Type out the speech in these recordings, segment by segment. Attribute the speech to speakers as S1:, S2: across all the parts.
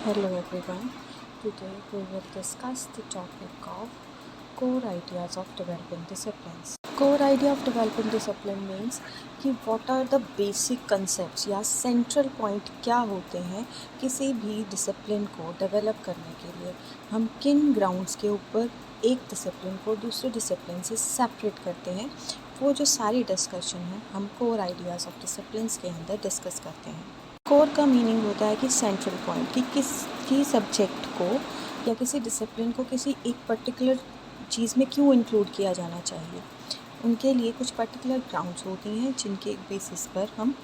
S1: Hello everyone. Today we will discuss the topic of core ideas of developing disciplines. Core idea of developing discipline means कि what are the basic concepts या central point क्या होते हैं किसी भी discipline को develop करने के लिए हम किन grounds के ऊपर एक discipline को दूसरे discipline से separate करते हैं, वो जो सारी discussion है हम core ideas of disciplines के अंदर discuss करते हैं. कोर का मीनिंग होता है कि सेंट्रल पॉइंट कि किसी सब्जेक्ट को या किसी डिसिप्लिन को किसी एक पर्टिकुलर चीज़ में क्यों इंक्लूड किया जाना चाहिए. उनके लिए कुछ पर्टिकुलर ग्राउंड्स होती हैं जिनके बेसिस पर हम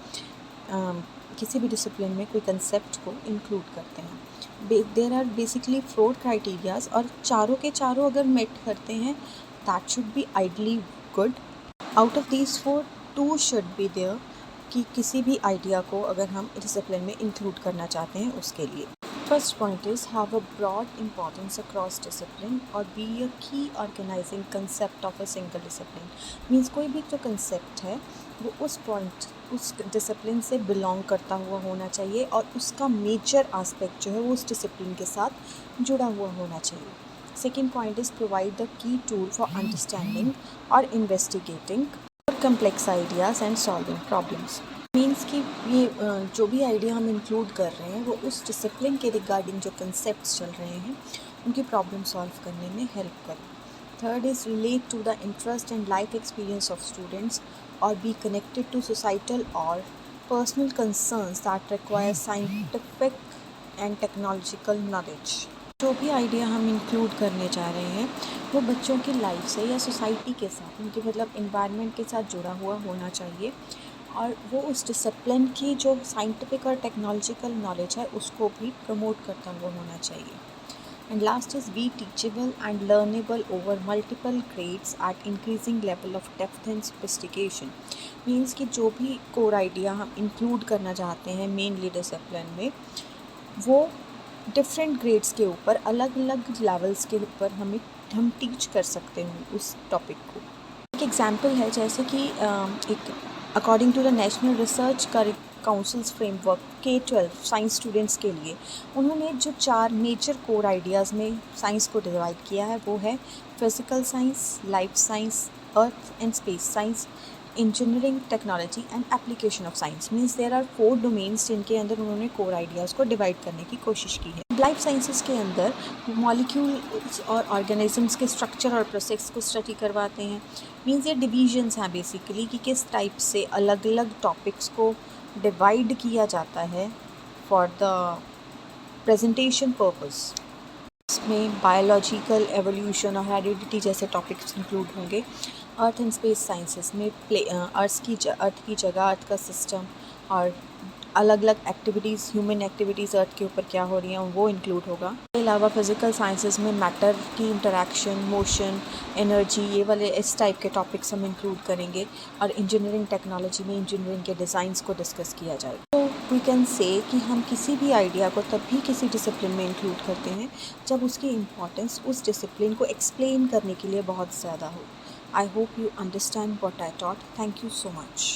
S1: किसी भी डिसिप्लिन में कोई कंसेप्ट को इंक्लूड करते हैं. देयर आर बेसिकली 4 क्राइटेरियाज और चारों के चारों अगर मेट करते हैं that should be ideally good. Out of these 4 2 should be there कि किसी भी आइडिया को अगर हम डिसिप्लिन में इंक्लूड करना चाहते हैं उसके लिए. First point is have a broad importance across discipline or be a key organizing concept of a single discipline. Means कोई भी जो कंसेप्ट है वो उस पॉइंट उस डिसिप्लिन से बिलोंग करता हुआ होना चाहिए और उसका मेजर आस्पेक्ट जो है वो उस डिसिप्लिन के साथ जुड़ा हुआ होना चाहिए. Second point is provide the key tool for understanding और investigating complex ideas and solving problems. Means कि ये जो भी आइडिया हम इंक्लूड कर रहे हैं वो उस डिसिप्लिन के रिगार्डिंग जो कंसेप्ट्स चल रहे हैं उनकी प्रॉब्लम सॉल्व करने में हेल्प करें. Third is relate to the interest and life experience of students or be connected to societal or personal concerns that require scientific and technological knowledge. जो भी आइडिया हम इंक्लूड करने जा रहे हैं वो बच्चों की लाइफ से या सोसाइटी के साथ उनके मतलब इन्वायरमेंट के साथ जुड़ा हुआ होना चाहिए और वो उस डिसिप्लिन की जो साइंटिफिक और टेक्नोलॉजिकल नॉलेज है उसको भी प्रमोट करता हुआ होना चाहिए. And last is be teachable and learnable over multiple grades at increasing level of depth and sophistication. Means कि जो भी कोर आइडिया हम इंक्लूड करना चाहते हैं मेनली डिसिप्लिन में वो डिफरेंट ग्रेड्स के ऊपर अलग अलग लेवल्स के ऊपर हम टीच कर सकते हैं उस टॉपिक को. एक एग्जांपल है जैसे कि एक according to the National Research Council's framework K-12 science students के लिए उन्होंने जो 4 मेजर कोर आइडियाज़ में साइंस को डिवाइड किया है वो है physical science, life science, earth and space science, engineering, technology and application of science. Means there are 4 domains जिनके अंदर उन्होंने कोर आइडियाज़ को डिवाइड करने की कोशिश की है. लाइफ साइंसेस के अंदर मॉलिक्यूल्स और ऑर्गेनिजम्स के स्ट्रक्चर और प्रोसेस को स्टडी करवाते हैं. मीन्स ये डिवीजन्स हैं बेसिकली कि किस टाइप से अलग अलग टॉपिक्स को डिवाइड किया जाता है फॉर द प्रेजेंटेशन पर्पस. इसमें बायोलॉजिकल एवोल्यूशन और हेरिडिटी जैसे टॉपिक्स इंक्लूड होंगे. अर्थ एंड स्पेस साइंसेस में अर्थ की जगह अर्थ का सिस्टम और अलग अलग एक्टिविटीज़ ह्यूमन एक्टिविटीज़ अर्थ के ऊपर क्या हो रही हैं वो इंक्लूड होगा. इसके अलावा फिज़िकल साइंसेस में मैटर की इंटरेक्शन, मोशन, एनर्जी ये वाले इस टाइप के टॉपिक्स हम इंक्लूड करेंगे. और इंजीनियरिंग टेक्नोलॉजी में इंजीनियरिंग के डिज़ाइंस को डिस्कस किया जाएगा. तो वी कैन से कि हम किसी भी आइडिया को तब भी किसी डिसिप्लिन में इंक्लूड करते हैं जब उसकी इम्पॉर्टेंस उस डिसिप्लिन को एक्सप्लेन करने के लिए बहुत ज़्यादा हो. I hope you understand what I taught. Thank you so much.